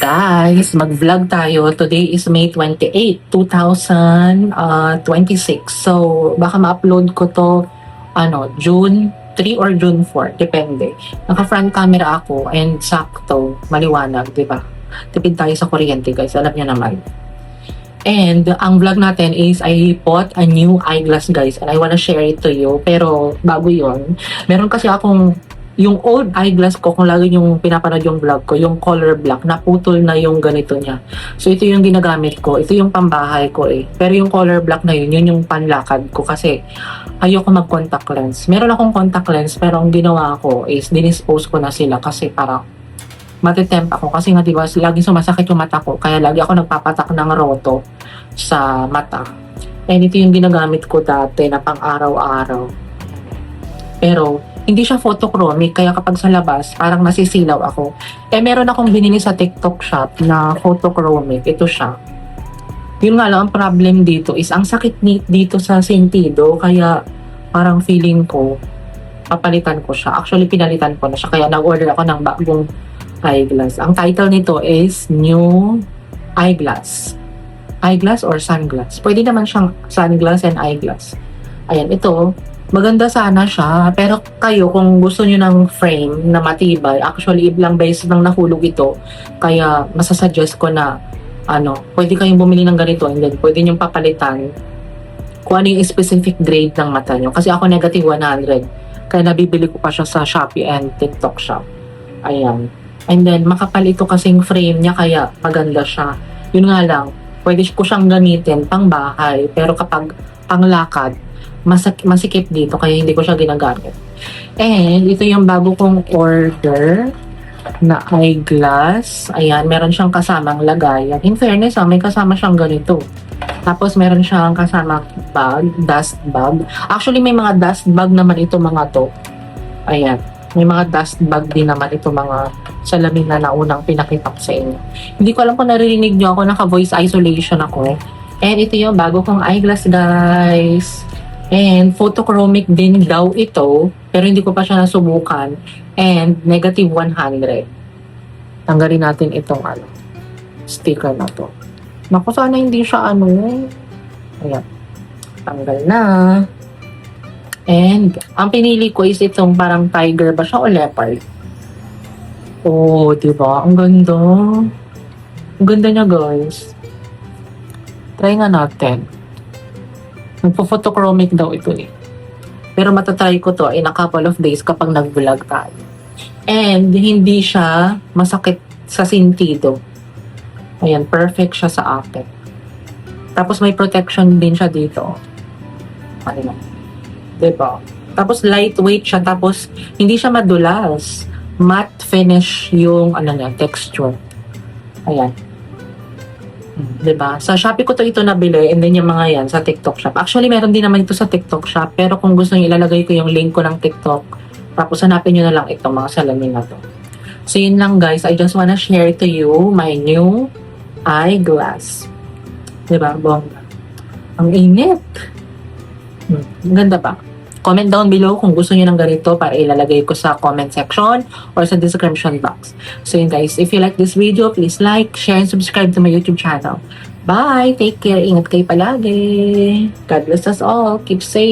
Guys, mag-vlog tayo. Today is May 28, 2026. So, baka ma-upload ko to June 3 or June 4, depende. Naka-front camera ako and sakto, maliwanag, di ba? Tipid tayo sa kuryente, guys. Alam niyo naman. And ang vlog natin is I bought a new eyeglass, guys, and I wanna share it to you. Pero bago yon, meron kasi akong yung old eyeglass ko, kung lagi yung pinapanood yung vlog ko, yung color black, naputol na yung ganito niya. So ito yung ginagamit ko, ito yung pambahay ko eh. Pero yung color black na yun yung panlakad ko kasi ayoko mag-contact lens. Meron akong contact lens pero ang ginawa ko is dinispose ko na sila kasi parang matitempt ako kasi nga diba lagi sumasakit yung mata ko kaya lagi ako nagpapatak ng roto sa mata. And ito yung ginagamit ko dati na pang araw-araw. Pero hindi siya photochromic kaya kapag sa labas parang nasisilaw ako. Meron akong binili sa TikTok shop na photochromic. Ito siya. Yun nga lang ang problem dito is ang sakit dito sa sentido kaya parang feeling ko papalitan ko siya. Actually pinalitan ko na siya kaya nag-order ako ng bagong eyeglass. Ang title nito is New Eyeglass. Eyeglass or sunglass. Pwede naman siyang sunglass and eyeglass. Ayan, ito. Maganda sana siya, pero kayo kung gusto niyo ng frame na matibay, actually iblang beses nang nahulog ito, kaya masasuggest ko na pwede kayong bumili ng ganito and then pwede niyong papalitan kung ano yung specific grade ng mata niyo. Kasi ako negative 100, kaya nabibili ko pa siya sa Shopee and TikTok shop. Ayan. And then makapal ito kasing frame niya kaya maganda siya. Yun nga lang, pwede ko siyang gamitin pang bahay, pero kapag panglakad, masikip dito kaya hindi ko siya ginagamit. And ito yung bago kong order na eyeglass. Ayan, meron siyang kasamang lagayan. In fairness, may kasama siyang ganito. Tapos meron siyang kasamang bag, dust bag. Actually, may mga dust bag naman ito mga to. Ayan, may mga dust bag din naman ito mga salamin na naunang pinakita ko sa inyo. Hindi ko alam kung naririnig niyo ako, naka-voice isolation ako. And ito yung bago kong eyeglass, guys. And photochromic din daw ito, pero hindi ko pa siya nasubukan. And negative 100. Tanggalin natin itong sticker na to. Naku, sana hindi siya Ayan. Tanggal na. And ang pinili ko is itong parang tiger ba siya o leopard? Oh, diba? Ang ganda. Ang ganda niya, guys. Try nga natin. Nagpo-photochromic daw ito eh. Pero matatry ko to in a couple of days kapag nag-vlog tayo. And hindi siya masakit sa sentido. Ayan, perfect siya sa akin. Tapos may protection din siya dito. Ano? Diba? Tapos lightweight siya. Tapos hindi siya madulas. Matte finish yung texture. Ayan. Diba? Sa Shopee ko ito nabili and then yung mga yan sa TikTok shop. Actually, meron din naman ito sa TikTok shop pero kung gusto nyo ilalagay ko yung link ko ng TikTok tapos hanapin nyo na lang itong mga salamin na to. So yun lang, guys. I just wanna share to you my new eyeglass. Diba? Bongga. Ang init. Ang ganda ba? Comment down below kung gusto niyo ng ganito para ilalagay ko sa comment section or sa description box. So yun, guys, if you like this video, please like, share, and subscribe to my YouTube channel. Bye! Take care. Ingat kayo palagi. God bless us all. Keep safe.